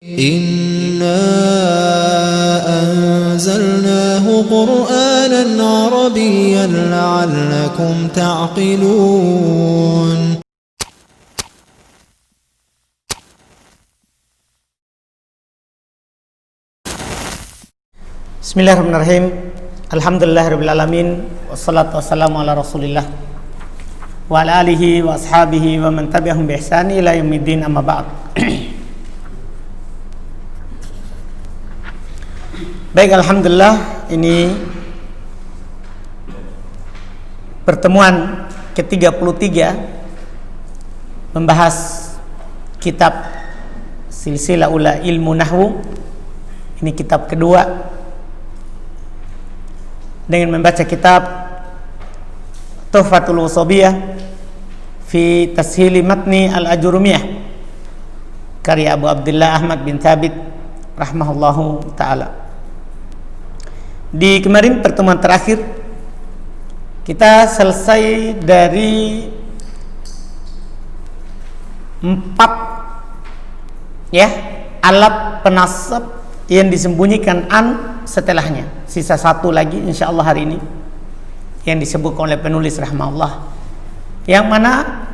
Inna anzalnahu Qur'anan Arabiyyan la'allakum ta'qilun. Bismillahirrahmanirrahim. Alhamdulillahirabbil alamin wassalatu wassalamu ala Rasulillah wa ala alihi wa ashabihi wa man tabi'ahum bi ihsani ila yaumiddin, amma ba'd. Baik, alhamdulillah, ini pertemuan ke-33 membahas kitab Silsilah Ula Ilmu Nahwu. Ini kitab kedua dengan membaca kitab Tuhfatul Wasabiyah fi Tashili Matni Al-Ajurumiyah karya Abu Abdullah Ahmad bin Thabit rahimahullahu ta'ala. Di kemarin pertemuan terakhir kita selesai dari 4 alat penasab yang disembunyikan an setelahnya. Sisa 1 lagi insyaallah hari ini yang disebutkan oleh penulis rahimahullah, yang mana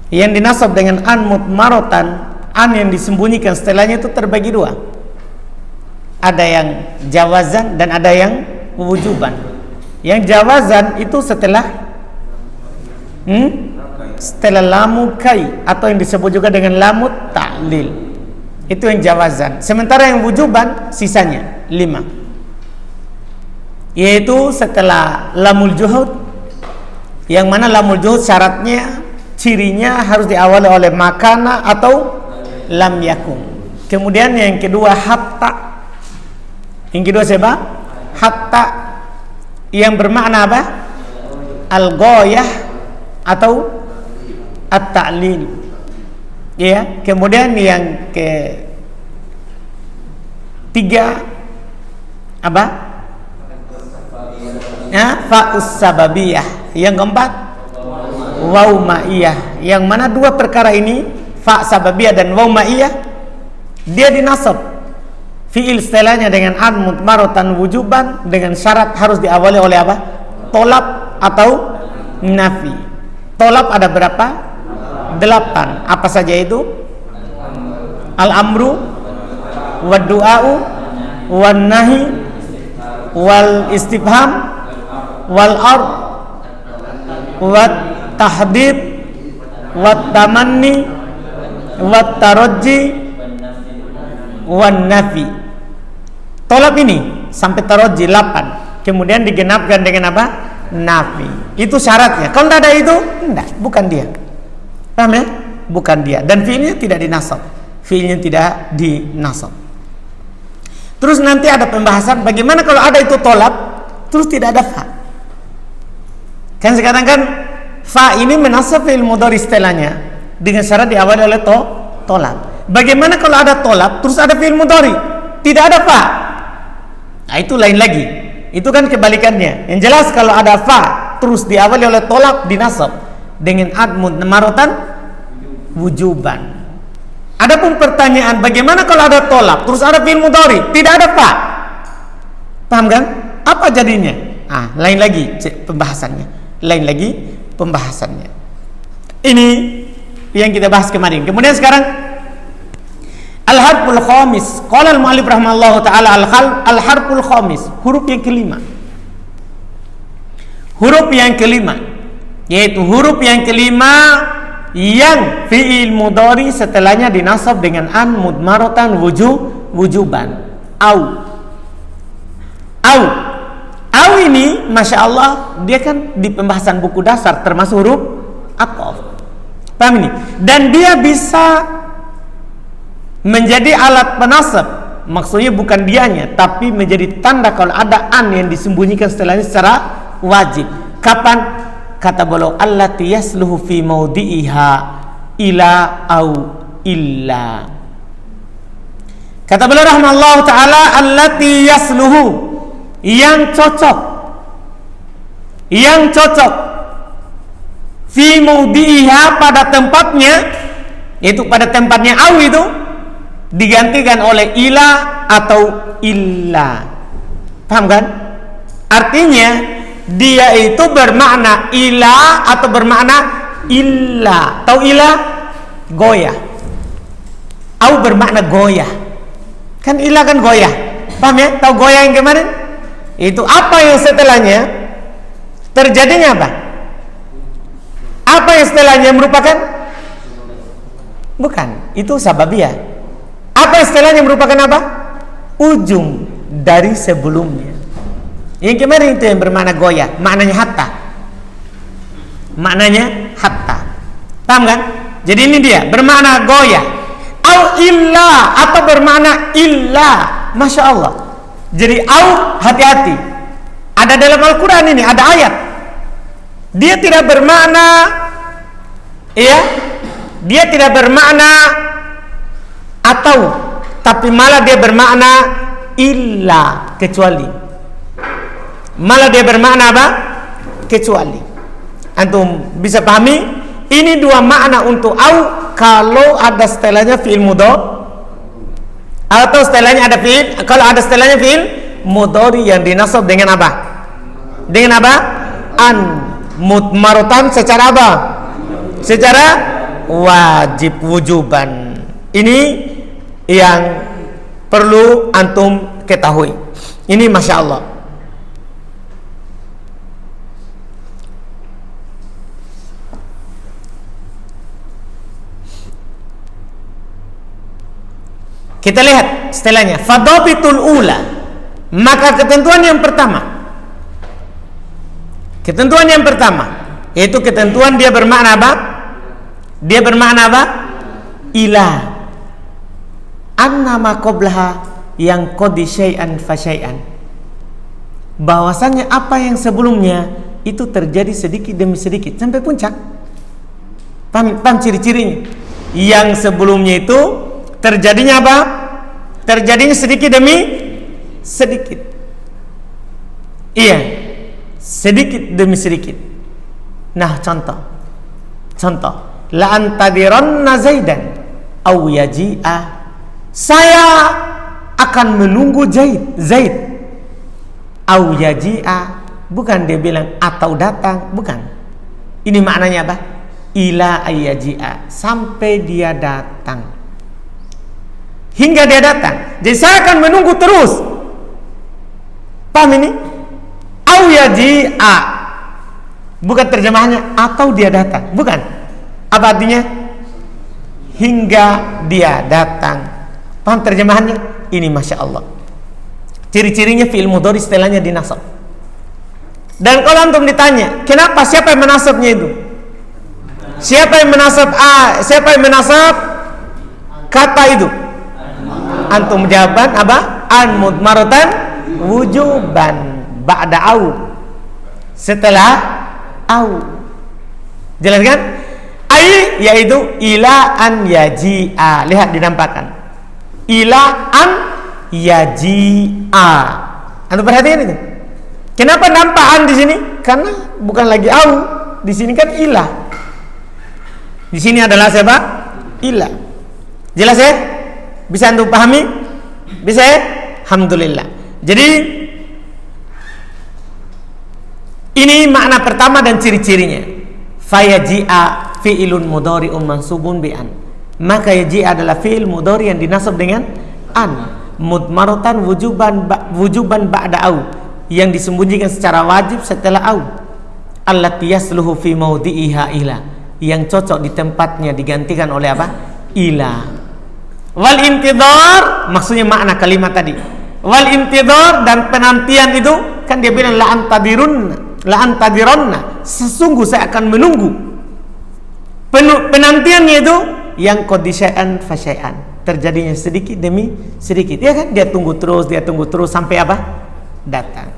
yang dinasab dengan an mutmaratan, an yang disembunyikan setelahnya itu terbagi 2. Ada yang jawazan dan ada yang wujuban. Yang jawazan itu setelah lamu kai, atau yang disebut juga dengan lamut ta'lil. Itu yang jawazan. Sementara yang wujuban sisanya 5, yaitu setelah lamul juhud, yang mana lamul juhud syaratnya, cirinya harus diawali oleh makana atau lam yakun. Kemudian yang kedua hatta. Yang kedua siapa? Hatta, yang bermakna apa? Al-ghayah atau at-ta'lil. Ya, kemudian yang ketiga apa? Fa'us sababiyah. Yang keempat waw ma'iyah. Yang mana 2 perkara ini, fa' sababiyah dan waw ma'iyah, dia dinasab fi'il setelahnya dengan an mutmaratan wujuban, dengan syarat harus diawali oleh apa? Tolab atau nafi. Tolab ada berapa? 8. Apa saja itu? Al-amru wad du'a'u wan nahi wal istifham wal ard wat tahdid wat tamanni wat tarajji wan nafi. Tolab ini sampai tarajji 8, kemudian digenapkan dengan apa? Nafi. Itu syaratnya. Kalau tidak ada itu, enggak, bukan dia. Paham ya? Bukan dia. Dan fiilnya tidak dinasab. Fiilnya tidak dinasab. Terus nanti ada pembahasan bagaimana kalau ada itu tolab terus tidak ada fa. Kan sekarang kan fa ini menasab fiil mudhari setelahnya dengan syarat diawali oleh tolab. Bagaimana kalau ada tolab terus ada fiil mudhari tidak ada fa? Nah, itu lain lagi. Itu kan kebalikannya. Yang jelas kalau ada fa terus diawali oleh tolab dinasab dengan ad mutmaratan wujuban. Adapun pertanyaan bagaimana kalau ada tolab terus ada fiil mudhari tidak ada fa? Paham kan? Apa jadinya? Lain lagi pembahasannya. Lain lagi pembahasannya. Ini yang kita bahas kemarin. Kemudian sekarang al-harful khamis. Qala al-mu'allif rahimahullahu ta'ala al-harful khamis, huruf yang kelima. Huruf yang kelima, yaitu huruf yang kelima yang fi'il mudhari setelahnya dinasab dengan an mudmaratan wujuban. Au ini Masya Allah, dia kan di pembahasan buku dasar termasuk huruf ataf. Paham ini? Dan dia bisa menjadi alat penasab, maksudnya bukan dianya, tapi menjadi tanda kalau ada an yang disembunyikan setelahnya secara wajib. Kapan? Kata beliau allati yasluhu fi maudi'iha ila au illa. Kata beliau rahimahullahu ta'ala allati yasluhu, yang cocok fi maudi'iha, pada tempatnya, yaitu pada tempatnya au itu digantikan oleh ila atau illa. Paham kan? Artinya dia itu bermakna ila atau bermakna illa. Tahu ila? Goyah. Au bermakna goyah. Kan ila kan goyah. Paham ya? Tahu goyah yang kemarin? Itu apa yang setelahnya terjadinya apa? Apa yang setelahnya merupakan? Bukan, itu sababiyah. Apa yang setelahnya merupakan apa? Ujung dari sebelumnya. Yang kemarin itu yang bermakna goyah, maknanya hatta. Maknanya hatta. Paham kan? Jadi ini dia bermakna goyah. Au illa atau bermakna illa. Masya Allah. Jadi au, hati-hati. Ada dalam Al-Quran ini, ada ayat. Dia tidak bermakna, ya, dia tidak bermakna atau, tapi malah dia bermakna illa, kecuali. Malah dia bermakna apa? Kecuali. Antum bisa pahami? Ini dua makna untuk au kalau ada setelahnya fi'il mudhari atau setelahnya ada fi'il, kalau ada setelahnya fi'il mudhari yang dinasab dengan apa? Dengan apa? An mudmaratan secara apa? Secara wajib, wujuban. Ini yang perlu antum ketahui. Ini Masya Allah. Kita lihat setelahnya, fadhabitul ula. Maka ketentuan yang pertama, yaitu ketentuan dia bermakna apa? Dia bermakna apa? Ila. Anna ma qablaha yang qadi syai'an fa syai'an. Bahwasannya apa yang sebelumnya itu terjadi sedikit demi sedikit sampai puncak. Paham ciri-cirinya? Yang sebelumnya itu terjadinya apa? Terjadinya sedikit demi sedikit. Iya, sedikit demi sedikit. Nah, contoh. La antadiranna Zaidan au yaji'a. Saya akan menunggu Zaid. Au yaji'a. Bukan dia bilang atau datang, bukan. Ini maknanya apa? Ila ayyaji'a, sampai dia datang. Hingga dia datang. Jadi saya akan menunggu terus. Paham ini? Au yaji'a. Bukan terjemahannya atau dia datang. Bukan. Apa artinya? Hingga dia datang. Paham terjemahannya? Ini Masya Allah. Ciri-cirinya fi'il mudhari setelahnya dinasab. Dan kalau antum ditanya, kenapa, siapa yang menasabnya itu? Siapa yang menasab siapa yang menasab kata itu? Antum jawaban apa? An mudmaratan wujuban ba'da au. Setelah au. Jelas kan? Ai yaitu ila an yaji'a. Lihat dinampakkan. Ila an yaji'a. Antum perhatikan itu. Kenapa nampak an di sini? Karena bukan lagi au. Di sini kan ila. Di sini adalah siapa? Ila. Jelas ya? Bisa antum pahami? Bisa ya? Alhamdulillah. Jadi ini makna pertama dan ciri-cirinya. Fayaji'a fi'ilun mudhari'un mansubun bi an. Maka yaji'a adalah fi'il mudhari yang dinasab dengan an. Mudmaratan wujuban ba'da au, yang disembunyikan secara wajib setelah au. Allati yasluhu fi mawdi'iha ila, yang cocok di tempatnya digantikan oleh apa? Ila. Wal intidhar, maksudnya makna kalimat tadi. Wal intidhar, dan penantian itu kan dia bilang la antadironna, sesungguh saya akan menunggu. Penantiannya itu yang qadisya'an fasya'an, terjadinya sedikit demi sedikit. Ya kan? Dia tunggu terus sampai apa? Datang.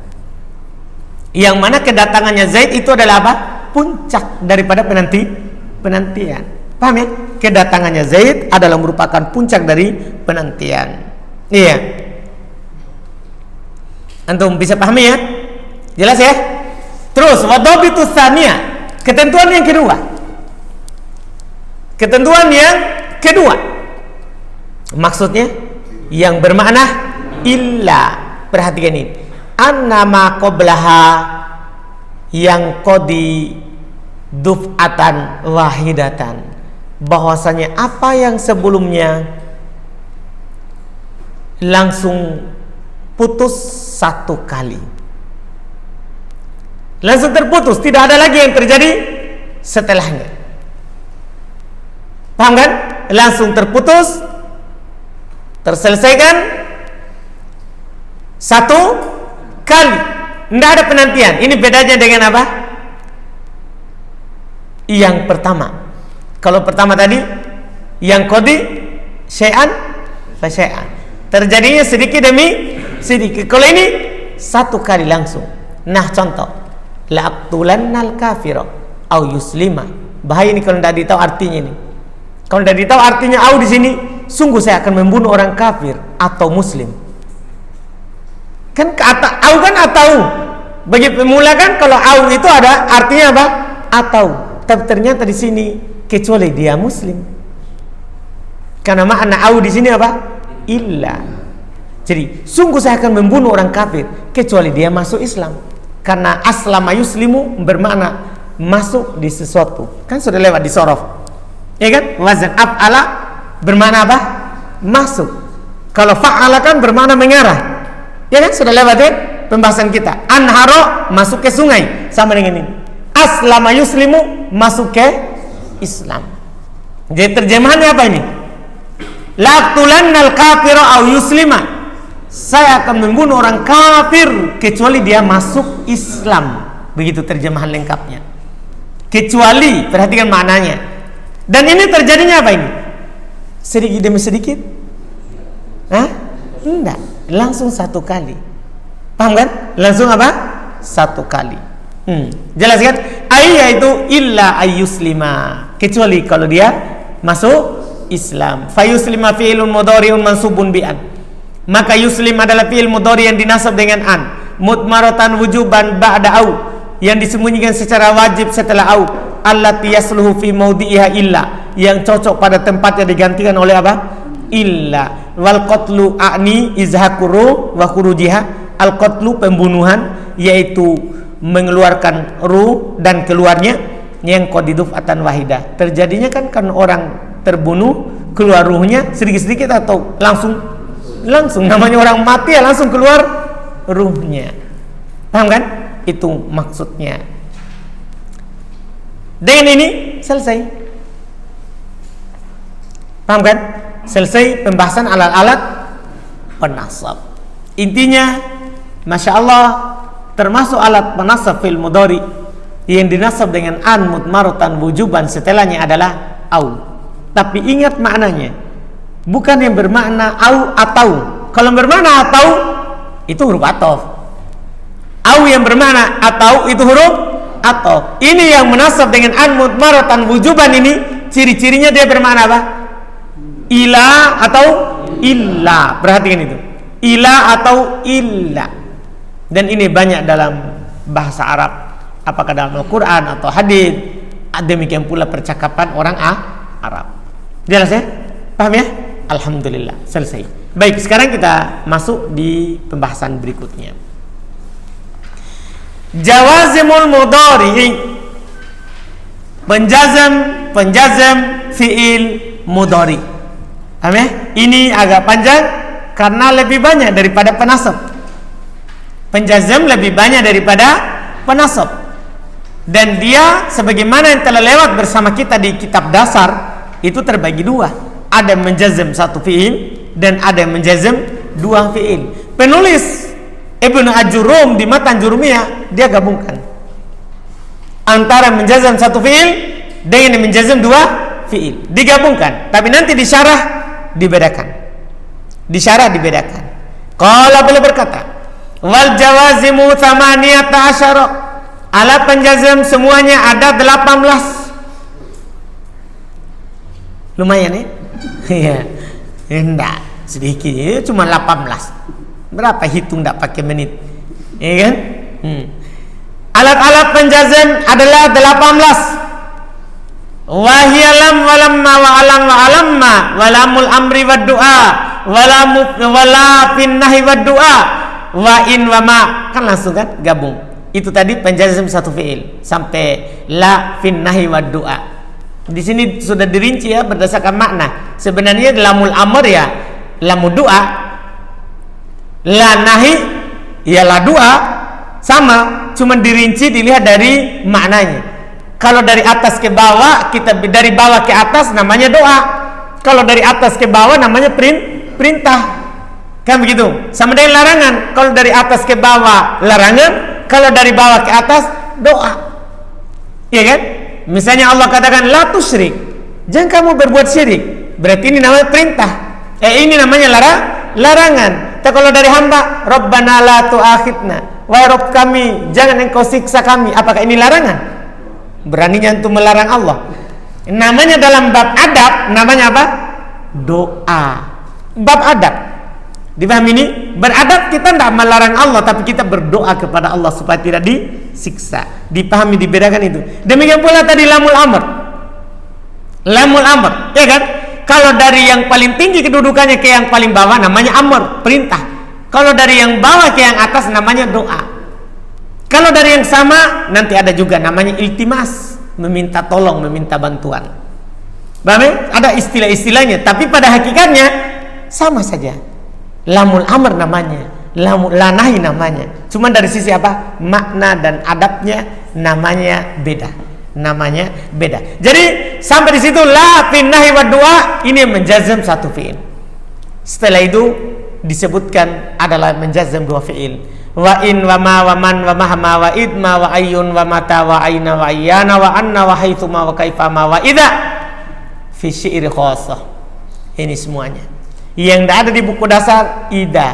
Yang mana kedatangannya Zaid itu adalah apa? Puncak daripada penantian. Paham ya? Kedatangannya Zaid adalah merupakan puncak dari penantian. Iya. Antum bisa pahami ya? Jelas ya? Terus wadhabitu tsaniyah, ketentuan yang kedua. Maksudnya yang bermakna illa. Perhatikan ini. Annama qablaha yang qadi duf'atan wahidatan. Bahwasanya apa yang sebelumnya langsung putus satu kali. Langsung terputus, tidak ada lagi yang terjadi setelahnya. Paham kan? Langsung terputus, terselesaikan satu kali, tidak ada penantian. Ini bedanya dengan apa? Yang pertama, kalau pertama tadi yang qadi syai'an fa syai'an, terjadinya sedikit demi sedikit. Kalau ini satu kali langsung. Nah contoh, la'aqtulannal kafira au yuslima. Bahaya ini kalau tidak ditahu artinya ini. Kalau tidak ditahu artinya au di sini, sungguh saya akan membunuh orang kafir atau muslim. Kan kata au kan atau. Bagi pemula kan kalau au itu ada artinya apa? Atau. Tapi ternyata di sini kecuali dia muslim. Karena makna au di sini apa? Illa. Jadi sungguh saya akan membunuh orang kafir kecuali dia masuk Islam. Karena aslama yuslimu bermakna masuk di sesuatu. Kan sudah lewat di sorof. Ya kan? Wazan af'ala bermakna apa? Masuk. Kalau fa'ala kan bermakna mengarah. Ya kan? Sudah lewat ya pembahasan kita. Anharo masuk ke sungai, sama dengan ini. Aslama yuslimu masuk ke Islam. Jadi terjemahannya apa ini? La'aqtulannal kafira au yuslima. Saya akan membunuh orang kafir kecuali dia masuk Islam. Begitu terjemahan lengkapnya. Kecuali, perhatikan maknanya. Dan ini terjadinya apa ini? Sedikit demi sedikit? Hah? Enggak, langsung satu kali. Paham kan? Langsung apa? Satu kali. Jelas kan? Yaitu illa ayyuslima, kecuali kalau dia masuk Islam. Fayuslima fi'lun mudhari'un mansubun bi'an. Maka yuslim adalah fi'il mudhari yang dinasab dengan an, mutmaratan wujuban ba'da au, yang disembunyikan secara wajib setelah au. Allati yasluhu fi mawdi'iha illa, yang cocok pada tempatnya digantikan oleh apa? Illa. Wal qatlu a'ni izhaquru wa khurujiha. Al qatlu pembunuhan, yaitu mengeluarkan ruh dan keluarnya, yang qadiduf atan wahidah. Terjadinya kan orang terbunuh keluar ruhnya sedikit-sedikit atau langsung namanya orang mati ya langsung keluar ruhnya. Paham kan? Itu maksudnya. Dengan ini selesai. Paham kan? Selesai pembahasan alat-alat penasab. Intinya, masya Allah, termasuk alat penasab fil mudhari yang dinasab dengan an mutmaratan wujuban setelahnya adalah au. Tapi ingat maknanya, bukan yang bermakna au atau. Kalau bermakna atau itu huruf atof. Au yang bermakna atau itu huruf atau. Ini yang menasab dengan an mutmaratan wujuban ini, ciri-cirinya dia bermakna apa? Ila atau illa. Perhatikan itu. Ila atau illa. Dan ini banyak dalam bahasa Arab, apakah dalam Al-Quran atau hadis. Demikian pula percakapan orang Arab. Jelas ya? Paham ya? Alhamdulillah, selesai. Baik, sekarang kita masuk di pembahasan berikutnya. Jawazimul mudhari, penjazam fi'il mudhari. Paham ya? Ini agak panjang karena lebih banyak daripada penasab. Penjazam lebih banyak daripada penasab. Dan dia sebagaimana yang telah lewat bersama kita di kitab dasar, itu terbagi dua. Ada yang menjazam satu fi'il dan ada yang menjazam dua fi'il. Penulis Ibnu Ajurum di Matan Jurumiyah, dia gabungkan antara menjazam satu fi'il dengan menjazam dua fi'il, digabungkan. Tapi nanti di syarah dibedakan. Qala beliau berkata, wal jawazimu thamaniyata asyara, alat penjazam semuanya ada 18. Lumayan ya? Iya. Enggak, sedikit ya, cuma 18. Berapa hitung enggak pakai menit? Iya kan? Alat-alat penjazam adalah 18. Wahia lam walamma wa alam wa alamma walamul amri wa du'a wala finnahi wa du'a wa in wa ma, kan langsung kan gabung. Itu tadi penjazm satu fi'il sampai la finnahi wa du'a. Di sini sudah dirinci ya berdasarkan makna. Sebenarnya lamul amr ya lamul du'a, la nahi ya la du'a, sama, cuma dirinci dilihat dari maknanya. Kalau dari atas ke bawah, kita dari bawah ke atas namanya doa. Kalau dari atas ke bawah namanya perintah. Kan begitu. Sama dengan larangan. Kalau dari atas ke bawah larangan, kalau dari bawah ke atas doa. Iya kan? Misalnya Allah katakan la tusyrik. Jangan kamu berbuat syirik. Berarti ini namanya perintah. Ini namanya larangan. Tapi kalau dari hamba, Rabbana la tu'akhidna. Wahai Rabb kami, jangan engkau siksa kami. Apakah ini larangan? Beraninya untuk melarang Allah. Namanya dalam bab adab, namanya apa? Doa. Bab adab. Dipahami ini? Beradab kita tidak melarang Allah, tapi kita berdoa kepada Allah supaya tidak disiksa. Dipahami, dibedakan itu. Demikian pula tadi lamul amr. Lamul amr, ya kan? Kalau dari yang paling tinggi kedudukannya ke yang paling bawah namanya amr, perintah. Kalau dari yang bawah ke yang atas namanya doa. Kalau dari yang sama nanti ada juga namanya iltimas, meminta tolong, meminta bantuan. Paham? Ada istilah-istilahnya, tapi pada hakikatnya sama saja. Lamul amr namanya, lamul lanahi namanya. Cuma dari sisi apa? Makna dan adabnya namanya beda. Namanya beda. Jadi sampai di situ la finnahi wa du'a ini menjazam satu fi'il. Setelah itu disebutkan adalah menjazam dua fi'il. Wa in wa ma wa man wa mahma wa idma wa ayyun wa mata wa aina wa ayyana wa anna wa haitsuma wa kaifama wa idza fi syi'ri khassah. Ini semuanya yang tidak ada di buku dasar ida.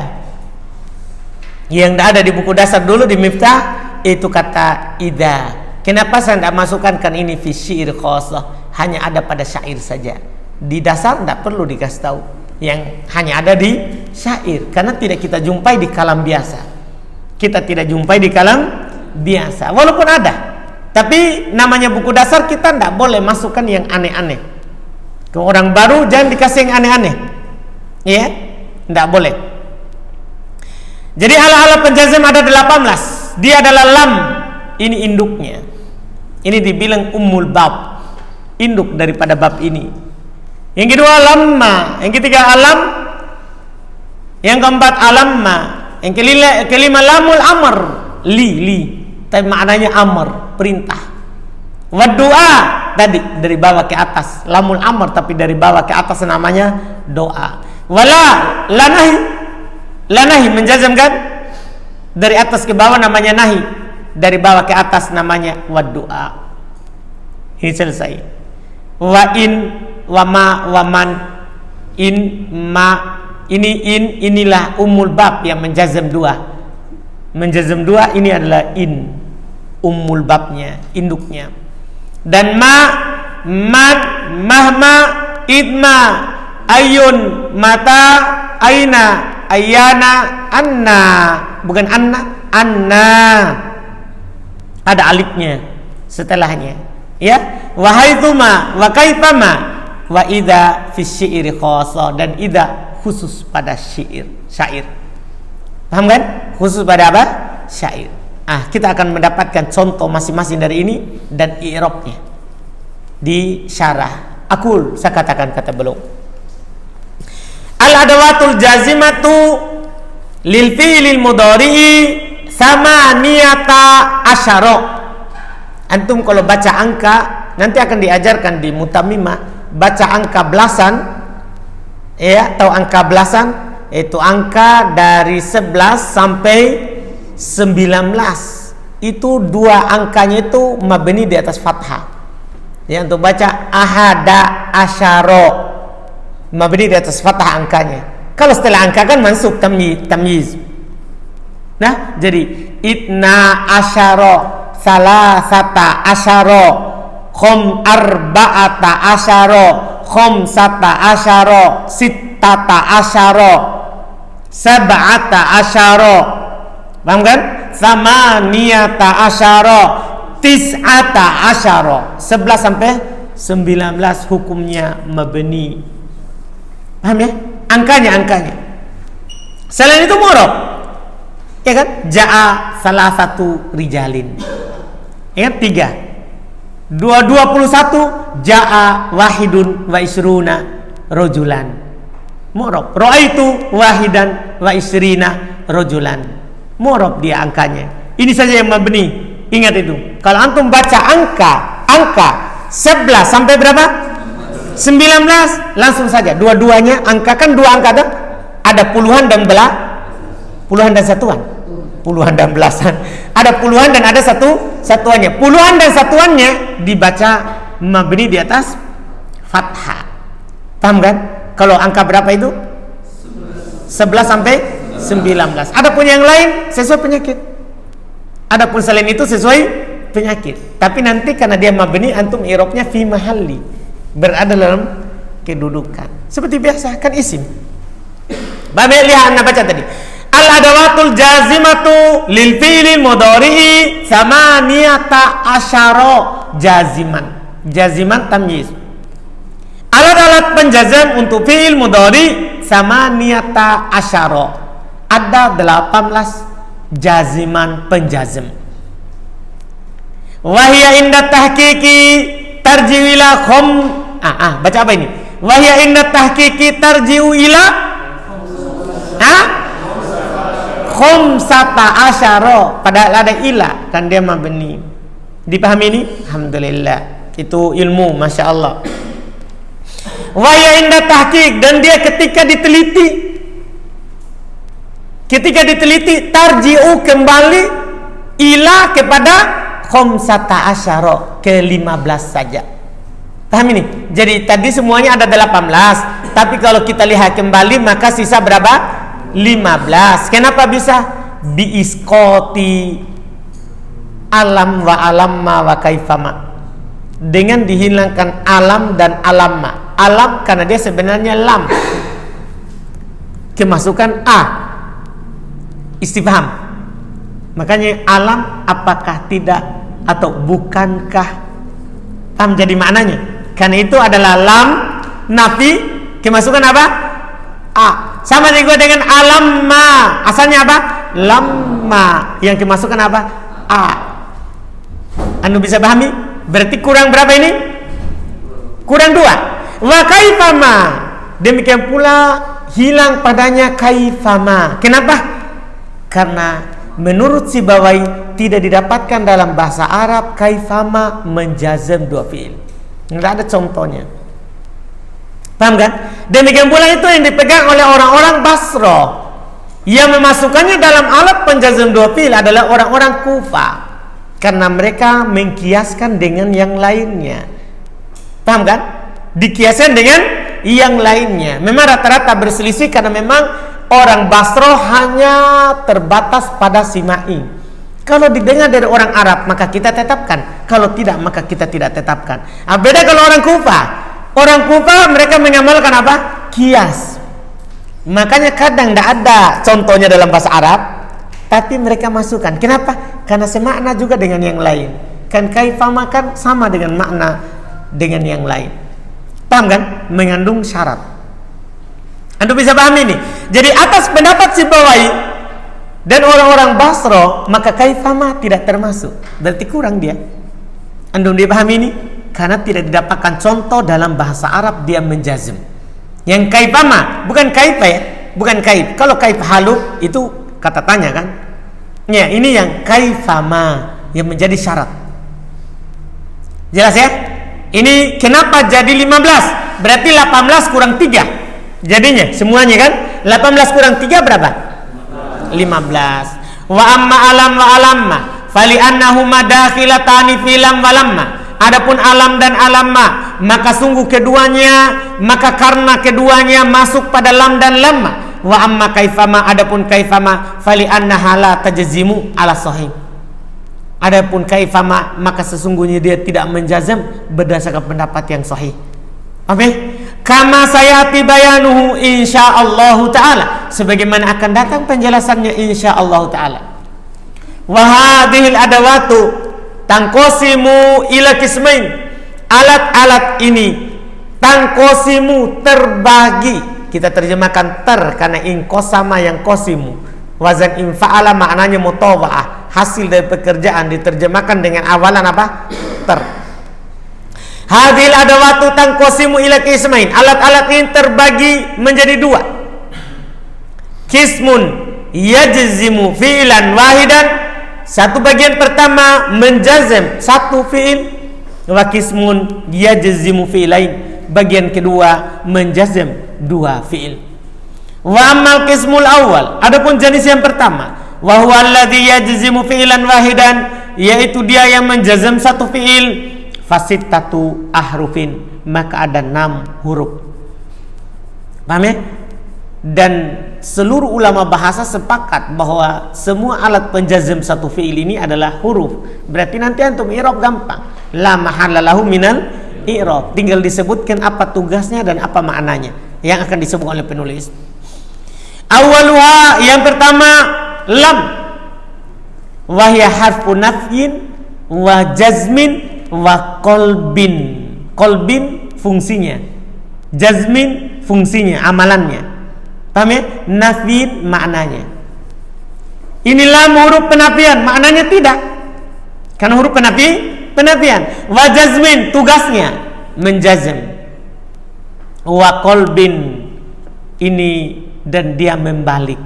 Yang tidak ada di buku dasar dulu di Miftah itu kata ida. Kenapa saya tidak masukkan ini fi syi'ri khassah? Hanya ada pada syair saja. Di dasar tidak perlu dikasih tahu. Yang hanya ada di syair karena tidak kita jumpai di kalam biasa. Kita tidak jumpai di kalam biasa, walaupun ada. Tapi namanya buku dasar kita tidak boleh masukkan yang aneh-aneh. Ke orang baru jangan dikasih yang aneh-aneh. Ya, tidak boleh. Jadi ala-ala penjazam ada 18. Dia adalah lam. Ini induknya. Ini dibilang ummul bab, induk daripada bab ini. Yang kedua lamma, yang ketiga alam, yang keempat alamma. Yang kelima lamul amr, li, tapi maknanya amr, perintah. Wa doa tadi dari bawah ke atas, lamul amr tapi dari bawah ke atas namanya doa. Wala lanahi menjazamkan dari atas ke bawah namanya nahi, dari bawah ke atas namanya wa doa. Ini selesai. Wa in wa ma wa man in ma. Inilah ummul bab yang menjazam dua. Menjazam dua ini adalah in, ummul babnya, induknya. Dan mahma, idma, ayun, mata, aina, ayana, anna. Bukan anna. Ada alifnya setelahnya. Ya, wahaituma, wa kaifama, wa idza fi syi'ri khassa, dan idza khusus pada syair. Paham kan? Khusus pada apa? Syair. Kita akan mendapatkan contoh masing-masing dari ini dan i'rabnya di syarah. Saya katakan kata belum. Al-adawatul jazimatu lil fi'lil mudhari'i samaniyata asyara. Antum kalau baca angka nanti akan diajarkan di mutamimah baca angka belasan. Ya, tahu angka belasan? Itu angka dari 11 sampai 19. Itu dua angkanya itu mabni di atas fathah. Ya, untuk baca ahada asyara mabni di atas fathah angkanya. Kalau setelah angka kan mansub tamyiz. Nah, jadi itna asyara, salasata asyara, arba'ata asyara, khamsata asyara, sittata asyara, sab'ata asyara. Paham kan? Samaniyata asyara, tis'ata asyara. 11 sampai 19 hukumnya mabni. Paham ya? Angkanya. Selain itu mu'rab. Ya kan? Ja'a salah satu rijalin. Ya kan? 3. 21 ja'a wahidun wa isruna rajulan. Mu'rab. Ra'aitu wahidan wa isrina rajulan. Mu'rab dia angkanya. Ini saja yang mabni. Ingat itu. Kalau antum baca angka 11 sampai berapa? 19 langsung saja. Dua-duanya angka, kan dua angka tuh. Ada puluhan dan satuan. Puluhan dan belasan. Ada puluhan dan ada satuannya. Puluhan dan satuannya dibaca mabni di atas fathah. Paham kan? Kalau angka berapa itu? 11 sampai 19. Adapun yang lain sesuai penyakit. Adapun selain itu sesuai penyakit. Tapi nanti karena dia mabni, antum i'rabnya fi mahalli, berada dalam kedudukan. Seperti biasa kan isim. Bapak lihat anda baca tadi. Al adawatul jazimatu lil fi'lil mudhari'i samaniyata asyara jaziman. Jaziman tamyiz. Alat-alat penjazam untuk fi'il mudhari samaniyata asyara. Ada 18 jaziman penjazam. Wahya inda tahqiqi tarji'u ila baca apa ini? Wahya inda tahqiqi tarji'u ila khumsata asyara. Padahal ada ila, kan dia mabni. Dipahami ini? Alhamdulillah. Itu ilmu, masya Allah. Wahya inda tahqiq, dan dia ketika diteliti tarji'u kembali ila kepada khumsata asyara, ke 15 saja. Paham ini? Jadi tadi semuanya ada 18, tapi kalau kita lihat kembali maka sisa berapa? 15. Kenapa bisa? Biiskoti alam wa alamma wa kaifama, dengan dihilangkan alam dan alamma. Alam karena dia sebenarnya lam, kemasukan istifham. Makanya alam apakah tidak atau bukankah. Paham jadi maknanya? Karena itu adalah lam nafi, kemasukan apa? Sama juga dengan alamma, asalnya apa? Lamma, yang kemasukan apa? Anu bisa pahami? Berarti kurang berapa ini? Kurang 2. Wa kaifama, demikian pula hilang padanya kaifama. Kenapa? Karena menurut Sibawai tidak didapatkan dalam bahasa Arab kaifama menjazam 2 fi'il. Enggak ada contohnya. Paham kan? Demikian pula itu yang dipegang oleh orang-orang Basra. Yang memasukkannya dalam alat penjazam 2 fi'il adalah orang-orang Kufa, karena mereka mengkiaskan dengan yang lainnya. Paham kan? Dikiaskan dengan yang lainnya. Memang rata-rata berselisih karena memang orang Basra hanya terbatas pada simai. Kalau didengar dari orang Arab maka kita tetapkan, kalau tidak maka kita tidak tetapkan. Beda kalau orang Kufa. Orang Kufa mereka mengamalkan apa? Kias. Makanya kadang tidak ada contohnya dalam bahasa Arab, tapi mereka masukkan. Kenapa? Karena semakna juga dengan yang lain. Kan kaifama kan sama dengan makna dengan yang lain. Paham kan? Mengandung syarat. Anda bisa paham ini. Jadi atas pendapat Sibawai dan orang-orang Basra, maka kaifama tidak termasuk. Berarti kurang dia. Anda dipahami ini? Karena tidak didapatkan contoh dalam bahasa Arab dia menjazm. Yang kaifama, bukan kaifa ya, bukan kaif. Kalau kaif haluf itu kata tanya kan? Ya, ini yang kaifama yang menjadi syarat. Jelas ya? Ini kenapa jadi 15? Berarti 18 kurang 3. Jadinya semuanya kan? 18 kurang 3 berapa? 15. Wa amma alam wa alamma fali annahuma dakhilatani fi lam wa lamma. Adapun alam dan alamma, maka sungguh keduanya, maka karena keduanya masuk pada lam dan lamma. Wa amma kaifama, adapun kaifama fali annaha la tajzimu ala sahih. Adapun kaifama, maka sesungguhnya dia tidak menjazam berdasarkan pendapat yang sahih. Oke? Kama sayati bayanuhu insyaallah taala, sebagaimana akan datang penjelasannya insyaallah taala. Wa hadhil adawatu tangqasimu ila qismain. alat-alat ini tangkosimu terbagi. Kita terjemahkan karena inkosama yang kosimu. Wazan infa'ala maknanya mutawa'ah, hasil dari pekerjaan, diterjemahkan dengan awalan apa? Hadil adawatu tangkosimu ila kismain. Alat-alat ini terbagi menjadi dua. Kismun yajzimu fi'lan wahidan, satu bagian pertama menjazam satu fi'il, wa kismun yajzimu fi'lain, bagian kedua menjazam dua fi'il. Wa ammal qismul awal, adapun jenis yang pertama, wa huwa alladhi yajzimu fi'lan wahidan, yaitu dia yang menjazam satu fi'il, fasittatu ahrufin, maka ada 6 huruf. Paham ya? Dan seluruh ulama bahasa sepakat bahwa semua alat penjazam satu fi'il ini adalah huruf. Berarti nanti antum i'rab gampang. La mahalla lahu minal i'rab. Tinggal disebutkan apa tugasnya dan apa maknanya yang akan disebut oleh penulis. Awaluha, yang pertama lam, wahya harfu nafyin wa jazmin wa kolbin. Kolbin fungsinya, jazmin fungsinya, amalannya. Paham ya? Nafyin maknanya. Inilah huruf penafian, maknanya tidak. Karena huruf penafian. Wa jazmin tugasnya menjazm. Wa kolbin ini, dan dia membalik.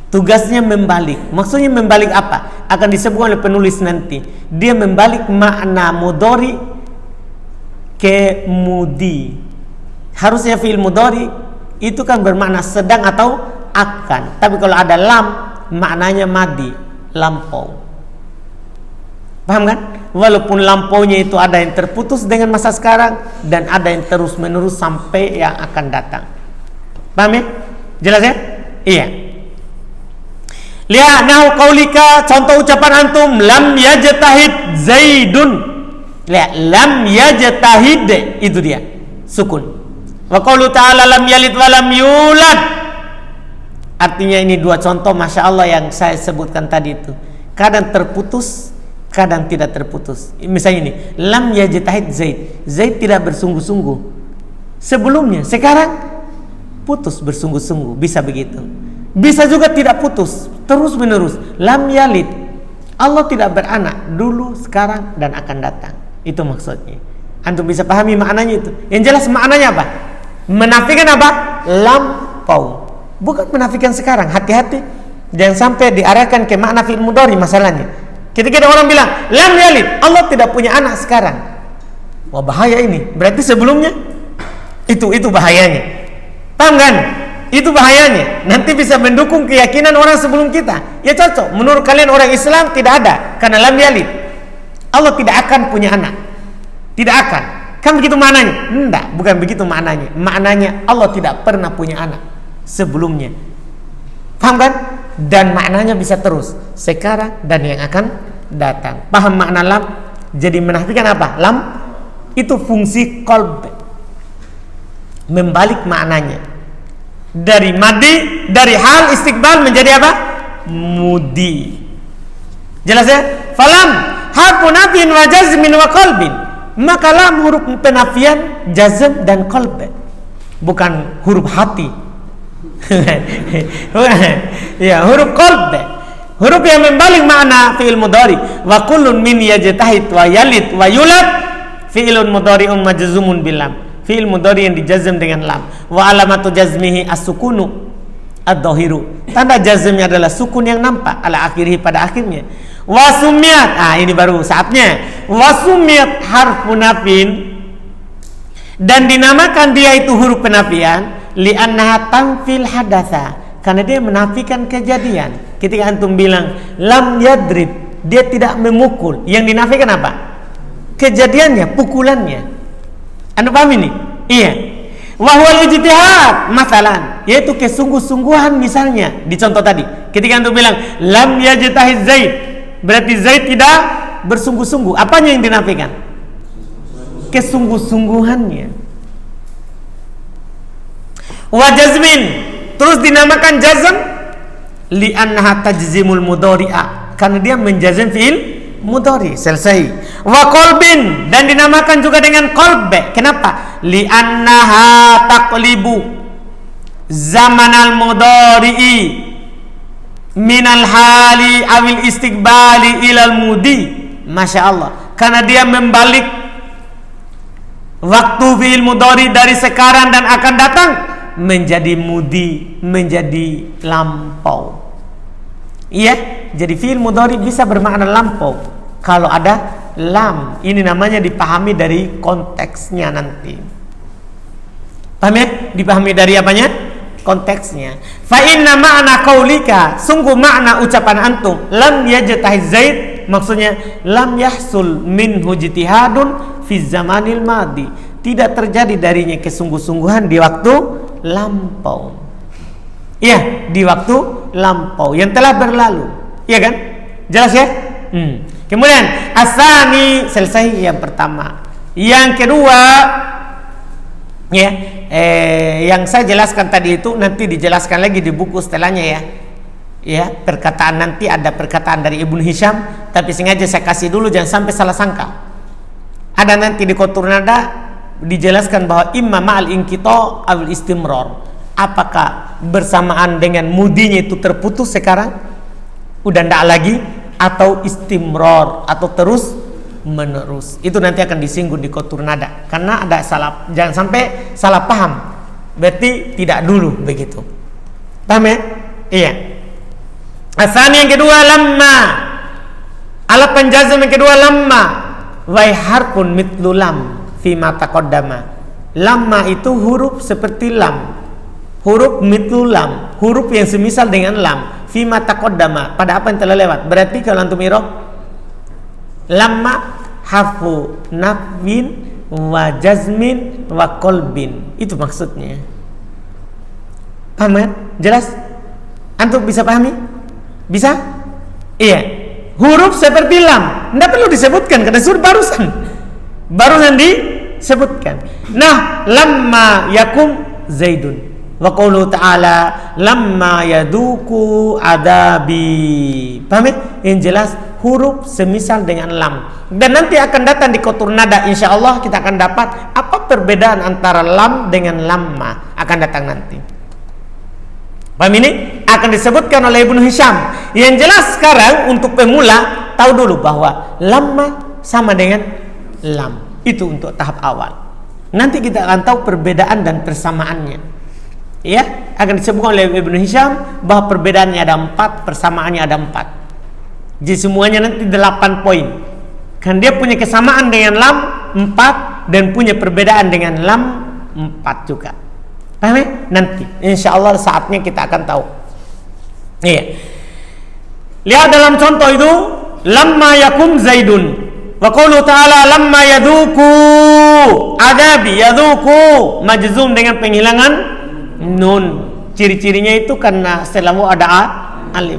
Tugasnya membalik. Maksudnya membalik apa? Akan disebut oleh penulis nanti. Dia membalik makna mudhari ke mudi. Harusnya fi'il mudhari itu kan bermakna sedang atau akan. Tapi kalau ada lam, maknanya madi, lampau. Paham kan? Walaupun lampaunya itu ada yang terputus dengan masa sekarang dan ada yang terus menerus sampai yang akan datang. Paham ya? Jelas ya? Iya. Lihat nahu qaulika, contoh ucapan antum, lam yajtahid Zaidun. Lihat, lam yajtahid, itu dia, sukun. Wa qaulu ta'ala lam yalid wa lam yulad. Artinya ini dua contoh Masya Allah yang saya sebutkan tadi itu. Kadang terputus, kadang tidak terputus. Misalnya ini, lam yajtahid Zaid. Zaid tidak bersungguh-sungguh sebelumnya, sekarang putus bersungguh-sungguh. Bisa begitu. Bisa juga tidak putus, terus menerus. Lam yalid, Allah tidak beranak dulu, sekarang, dan akan datang. Itu maksudnya. Antum bisa pahami maknanya itu. Yang jelas maknanya apa? Menafikan apa? Lampau. Bukan menafikan sekarang. Hati-hati, jangan sampai diarahkan ke makna fi'il mudhari masalahnya. Ketika ada orang bilang lam yalid, Allah tidak punya anak sekarang. Wah, bahaya ini. Berarti sebelumnya itu bahayanya. Paham kan? Itu bahayanya. Nanti bisa mendukung keyakinan orang sebelum kita. Ya cocok. Menurut kalian orang Islam tidak ada karena lam yalid. Allah tidak akan punya anak. Tidak akan. Kan begitu maknanya? Enggak, bukan begitu maknanya. Maknanya Allah tidak pernah punya anak sebelumnya. Paham kan? Dan maknanya bisa terus, sekarang dan yang akan datang. Paham makna lam? Jadi menafikan apa? Lam itu fungsi qalb, membalik maknanya dari madi, dari hal istiqbal menjadi apa? Mudi. Jelas ya? Falam harfu nafyin wa jazmin wa qalbin. Maka lam huruf penafian, jazm dan qalb, bukan huruf hati. Ya, huruf qalb, huruf yang membalik makna fi'il mudhari. Wa kullun min yajtahid wa yalid wa yulad fi'ilun mudhari'un majzumun bil lam. Fi'il mudhari yang dijazm dengan lam. Wa alamatu jazmihi as-sukunu ad-dhahiru. Tanda jazmnya adalah sukun yang nampak ala akhirih, pada akhirnya. Wasumiyat, ini baru saatnya. Wasumiyat harfu nafin, dan dinamakan dia itu huruf penafian, li'annaha tanfil hadatsa, karena dia menafikan kejadian. Ketika antum bilang lam yadrib, dia tidak memukul, yang dinafikan apa? Kejadiannya, pukulannya. Anda paham ini? Iya. Wa huwal ijtihad, masalan, yaitu kesungguh-sungguhan. Misalnya di contoh tadi, ketika antum bilang lam yajtahid Zaid, berarti Zaid tidak bersungguh-sungguh. Apanya yang dinafikan? Kesungguh-sungguhannya. Wa jazmin, terus dinamakan jazm li'annaha tajzimul mudhari'a, karena dia menjazm fi'il mudhari, selesai. Wa qalbin, dan dinamakan juga dengan qalb. Kenapa? Li'annaha taqlibu zamanal mudhari'i minal hali awil istiqbali ilal mudi. Masya Allah, karena dia membalik waktu fi'il mudhari dari sekarang dan akan datang menjadi mudi, menjadi lampau. Iya, jadi fi'il mudhari bisa bermakna lampau kalau ada lam. Ini namanya dipahami dari konteksnya nanti. Paham ya? Dipahami dari apanya? Konteksnya. Fa inna ma'na qaulika, sungguh makna ucapan antum, lam yajtahiz Zaid, maksudnya lam yahsul minhu ijtihadun fi zamanil madi, tidak terjadi darinya kesungguh-sungguhan di waktu lampau. Iya, di waktu lampau yang telah berlalu. Iya kan? Jelas ya? Kemudian asani, selesai yang pertama. Yang kedua, ya, yang saya jelaskan tadi itu nanti dijelaskan lagi di buku setelahnya ya. Ya, perkataan nanti ada perkataan dari Ibnu Hisham, tapi sengaja saya kasih dulu jangan sampai salah sangka. Ada nanti di Qatur Nada dijelaskan bahwa imma ma'al inqita' awil istimrar. Apakah bersamaan dengan mudinya itu terputus sekarang, udah ndak lagi, atau istimrar, atau terus menerus. Itu nanti akan disinggung di Qatur Nada, karena ada salah, jangan sampai salah paham. Berarti tidak dulu begitu. Paham ya? Iya. Asani yang kedua lamma. Alat penjazam yang kedua lamma. Wa harfun mithlu lam fi ma taqaddama. Lamma itu huruf seperti lam. Huruf mithlu lam, huruf yang semisal dengan lam fi ma taqaddama, pada apa yang telah lewat. Berarti kalau antum i'rab lamma harfu nafwin wa jazmin wa qalbin, itu maksudnya. Paham kan? Jelas? Antum bisa pahami? Bisa? Iya. Huruf seperti lam, tidak perlu disebutkan karena sudah barusan disebutkan. Nah, lamma yakum Zaidun. Wa qauluhu ta'ala lamma yaduku adabi. Paham ya? Yang jelas huruf semisal dengan lam. Dan nanti akan datang di Qatur Nada, insyaallah kita akan dapat apa perbedaan antara lam dengan lamma, akan datang nanti. Paham ini? Akan disebutkan oleh Ibnu Hisham. Yang jelas sekarang untuk pemula tahu dulu bahwa lamma sama dengan lam. Itu untuk tahap awal. Nanti kita akan tahu perbedaan dan persamaannya. Ya, akan disebutkan oleh Ibnu Hisham bahwa perbedaannya ada 4, persamaannya ada 4. Jadi semuanya nanti 8 poin. Kan dia punya kesamaan dengan lam 4 dan punya perbedaan dengan lam 4 juga. Paham ya? Nanti insyaallah saatnya kita akan tahu. Iya. Lihat dalam contoh itu, lamma yakum Zaidun. Wa qaulu ta'ala lamma yaduku adabi, yaduku majzum dengan penghilangan nun. Ciri-cirinya itu karena setelahmu ada alif.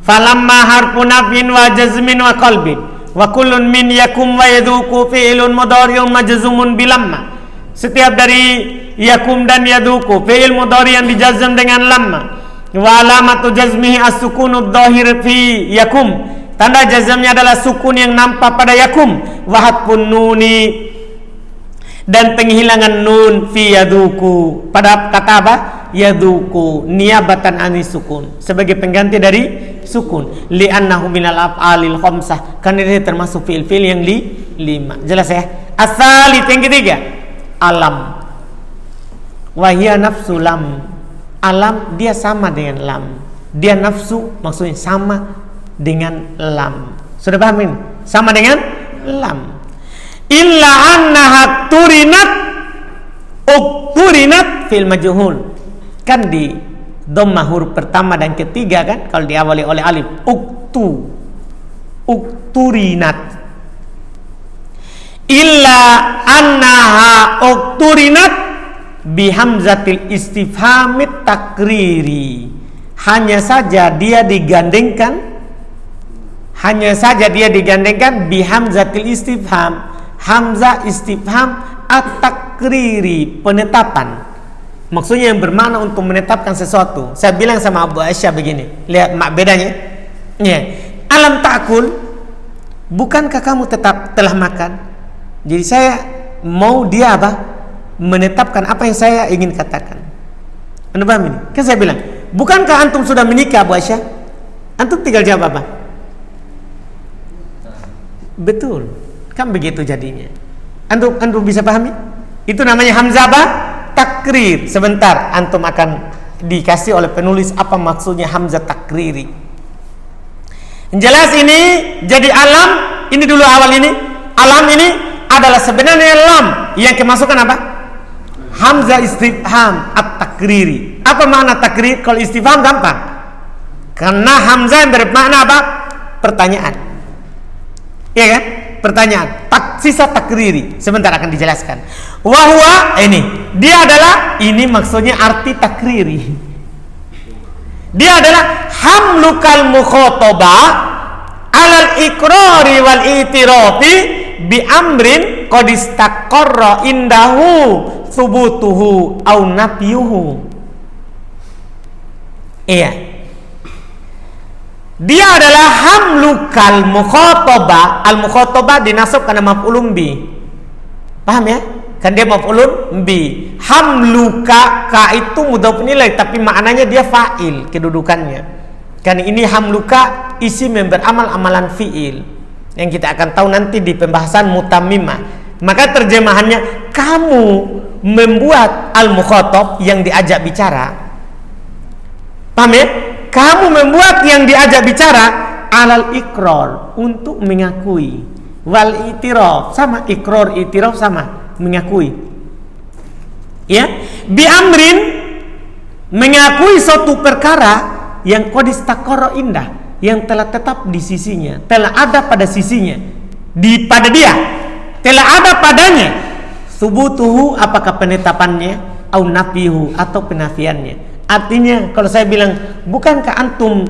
Falamma harfu nafin wa jazmin wa qalbin wa kullun min yakum wa yaduku fi'ilun mudhari'un majzumun bilamma. Setiap dari yakum dan yaduku fi'il mudhari yang dijazam dengan lamma. Wa alamatu jazmihi as-sukunu dhahir fi yakum. Tanda jazamnya adalah sukun yang nampak pada yakum. Wa hatfun nuni, dan penghilangan nun fi yaduku pada kata apa? Yaduku niabatan anis sukun, sebagai pengganti dari sukun. Li'annahu minal af'alil khamsah, karena dia termasuk fi'il-fi'il yang 5. Jelas ya? As-salis yang ketiga, alam. Wahia nafsu lam. Alam dia sama dengan lam. Dia nafsu maksudnya sama dengan lam. Sudah paham ini? Sama dengan lam. Illa annaha turinat fil majhul. Kan di dhammah huruf pertama dan ketiga kan, kalau diawali oleh alif ukturinat. Illa annaha ukturinat bihamzatil istifhamit takriri. Hanya saja dia digandengkan bihamzatil istifham, hamzah istifham at-takriri, penetapan. Maksudnya yang bermakna untuk menetapkan sesuatu. Saya bilang sama Abu Aisyah begini, lihat mak bedanya. Ya. Alam ta'kul, bukankah kamu tetap telah makan? Jadi saya mau dia apa? Menetapkan apa yang saya ingin katakan. Anda paham ini? Kan saya bilang, bukankah antum sudah menikah, Bu Aisyah? Antum tinggal jawab apa? Betul. Kan begitu jadinya. Antum bisa pahami? Itu namanya hamzah apa? Takrir. Sebentar, antum akan dikasih oleh penulis apa maksudnya hamzah takriri. Jelas ini jadi alam. Ini dulu awal ini. Alam ini adalah sebenarnya lam yang kemasukan apa? Hamzah istifham at-takriri. Apa makna takrir? Kalau istifham gampang. Karena hamzah yang bermakna apa? Pertanyaan. Iya kan? Pertanyaan. Sisa takriri. Sebentar akan dijelaskan. Wahwa ini. Dia adalah, ini maksudnya arti takriri. Dia adalah hamlukal mukhatabah alal iqrari wal itirafi bi amrin qad istaqarra indahu thubutuhu au nafyuhu. Iya. Dia adalah hamlukal mukhatabah. Al mukhatabah dinasab karena maf'ulun bi. Paham ya? Kan dia maf'ulun bi. Hamluka, ka itu mudhaf nilai tapi maknanya dia fa'il kedudukannya. Kan ini hamluka isim yang beramal amalan fi'il. Yang kita akan tahu nanti di pembahasan mutammimah. Maka terjemahannya, kamu membuat al-mukhatab yang diajak bicara. Paham ya? Kamu membuat yang diajak bicara alal ikrar, untuk mengakui. Wal itiraf, sama ikrar itiraf sama mengakui. Ya, bi amrin, mengakui suatu perkara yang qad istaqarra indah, yang telah tetap di sisinya, telah ada pada sisinya, pada dia, telah ada padanya. Subutuhu, apakah penetapannya, au nafihu, atau penafiannya. Artinya kalau saya bilang, bukankah antum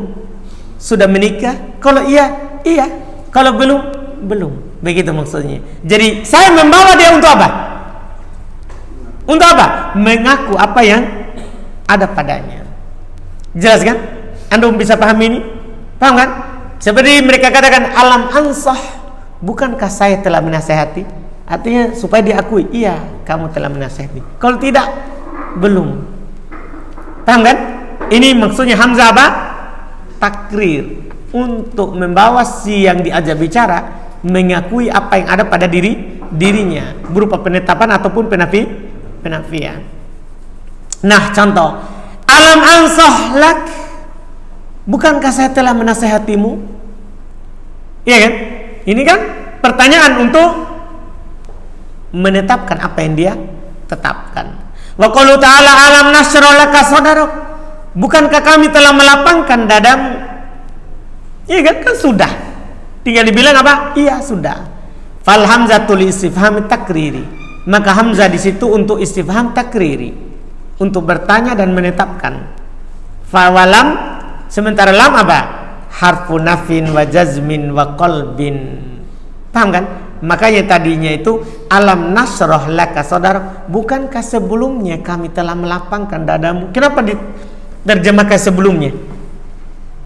sudah menikah? Kalau iya, iya. Kalau belum, belum. Begitu maksudnya. Jadi saya membawa dia untuk apa? Untuk apa? Mengaku apa yang ada padanya. Jelas kan? Antum bisa paham ini? Paham kan? Seperti mereka katakan, alam ansah, bukankah saya telah menasihati? Artinya supaya diakui, iya kamu telah menasihati. Kalau tidak, belum. Paham kan? Ini maksudnya hamzah apa? Takrir. Untuk membawa si yang diajak bicara mengakui apa yang ada pada dirinya, berupa penetapan ataupun penafian. Nah, contoh, alam ansah lak, bukankah saya telah menasehatimu? Iya kan? Ini kan pertanyaan untuk menetapkan apa yang dia tetapkan. Wa qalu ta'ala alam nasyrah laka sadrak, bukankah kami telah melapangkan dadamu? Iya kan? Kan sudah. Tinggal dibilang apa? Iya sudah. Fal hamzatul istifham takriri. Maka hamzah di situ untuk istifham takriri, untuk bertanya dan menetapkan. Fa walam, sementara lam apa? Harfu nafin wa jazmin wa qalbin. Paham kan? Makanya tadinya itu alam nasroh laka sadar, bukankah sebelumnya kami telah melapangkan dadamu? Kenapa diterjemahkan sebelumnya?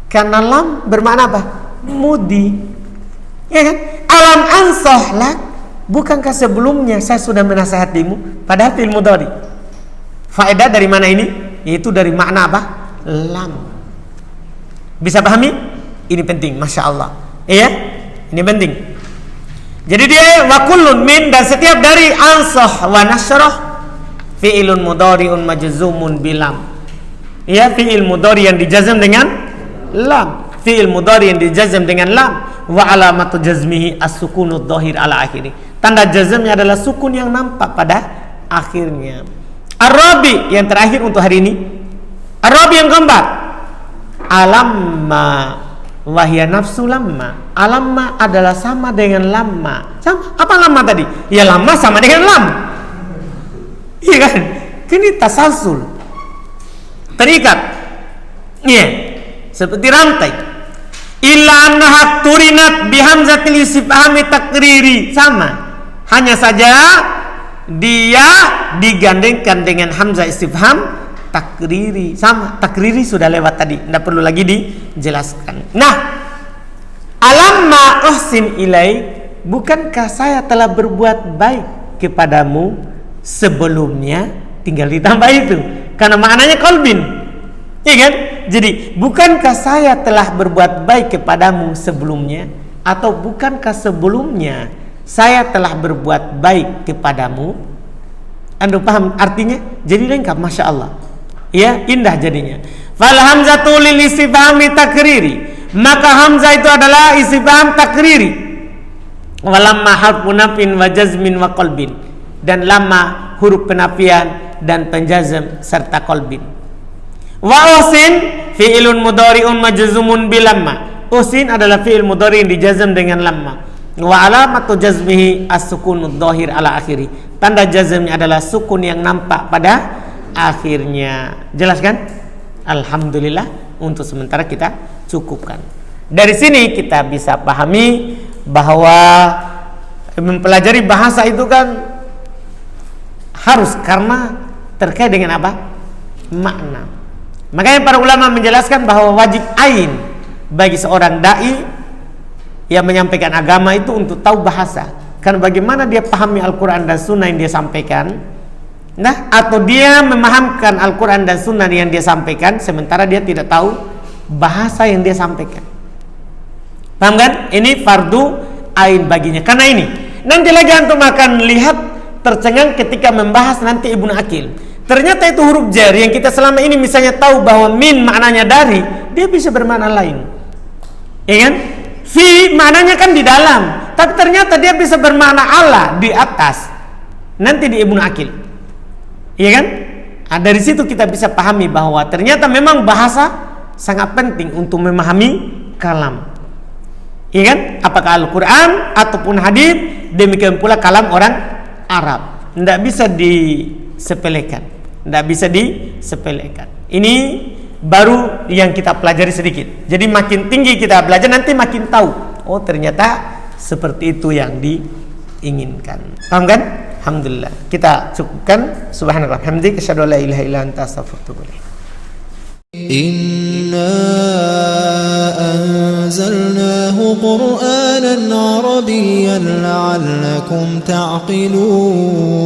Karena lam bermakna apa? Mudi. Ya kan? Alam ansah lak, bukankah sebelumnya saya sudah menasihatimu? Padahal fi'il mudhari. Faedah dari mana ini? Yaitu dari makna apa? Lam. Bisa pahami? Ini penting, masya Allah. Iya? Ini penting. Jadi dia wa kullun min, dan setiap dari ansah wa nasrah fi'ilun mudhari'un majzumun bilam. Ya, fi'il mudhari yang dijazam dengan lam. Fi'il mudhari yang dijazam dengan lam. Wa alamatu jazmihi as-sukunud dhahir ala akhiri. Tanda jazamnya adalah sukun yang nampak pada akhirnya. Ar-rabi yang terakhir untuk hari ini. Ar-rabi yang keempat. Alamma wahya nafsu lamma. Alamma adalah sama dengan lamma. Sama. Apa lamma tadi? Ya lamma sama dengan lam. Iya kan? Ini tasalsul. Terikat. Iya. Seperti rantai. Illa annaha turinat bihamzatil istifhami takriri. Sama. Hanya saja dia digandengkan dengan hamzah istifham takriri. Sama. Takriri sudah lewat tadi, tidak perlu lagi dijelaskan. Nah, Alamma uhsin ilaik, bukankah saya telah berbuat baik kepadamu sebelumnya? Tinggal ditambah itu, karena maknanya qalbin, iya kan? Jadi bukankah saya telah berbuat baik kepadamu sebelumnya, atau bukankah sebelumnya saya telah berbuat baik kepadamu? Anda paham artinya? Jadi lengkap, masya Allah. Ya, indah jadinya. Fal hamzatu lil istifhami takriri, maka hamzah itu adalah istifham takriri. Walamma harfu nafin wa jazmin wa qalbin, dan lamma huruf penafian dan penjazm serta qalbin. Wa usin fi'ilun mudhari'un majzumun bilamma. Usin adalah fi'il mudhari yang dijazm dengan lamma. Wa alamatu jazmihi as-sukunud dhahir ala akhiri. Tanda jazmnya adalah sukun yang nampak pada akhirnya. Jelas kan? Alhamdulillah, untuk sementara kita cukupkan. Dari sini kita bisa pahami bahwa mempelajari bahasa itu kan harus, karena terkait dengan apa? Makna. Makanya para ulama menjelaskan bahwa wajib ain bagi seorang dai yang menyampaikan agama itu untuk tahu bahasa. Karena bagaimana dia pahami Al-Quran dan Sunnah yang dia sampaikan, nah, atau dia memahamkan Al-Quran dan Sunnah yang dia sampaikan sementara dia tidak tahu bahasa yang dia sampaikan. Paham kan? Ini fardu ain baginya. Karena ini nanti lagi antum akan lihat tercengang ketika membahas nanti Ibnu Aqil. Ternyata itu huruf jar yang kita selama ini misalnya tahu bahwa min maknanya dari, dia bisa bermakna lain. Ya kan? Fi maknanya kan di dalam, tapi ternyata dia bisa bermakna ala, di atas. Nanti di Ibnu Aqil. Iya kan? Nah, dari situ kita bisa pahami bahwa ternyata memang bahasa sangat penting untuk memahami kalam. Iya kan? Apakah Al-Quran ataupun hadis, demikian pula kalam orang Arab. Tidak bisa disepelekan. Tidak bisa disepelekan. Ini baru yang kita pelajari sedikit. Jadi makin tinggi kita belajar, nanti makin tahu. Oh, ternyata seperti itu yang diinginkan. Paham kan? Alhamdulillah. Kita cukupkan. Subhanallah. Hamdik. Asyhadu an la ilaha illa anta astaghfiruka wa atubu ilaik. Inna anzalnahu Qur'anan Arabiyyan la'allakum ta'qilun.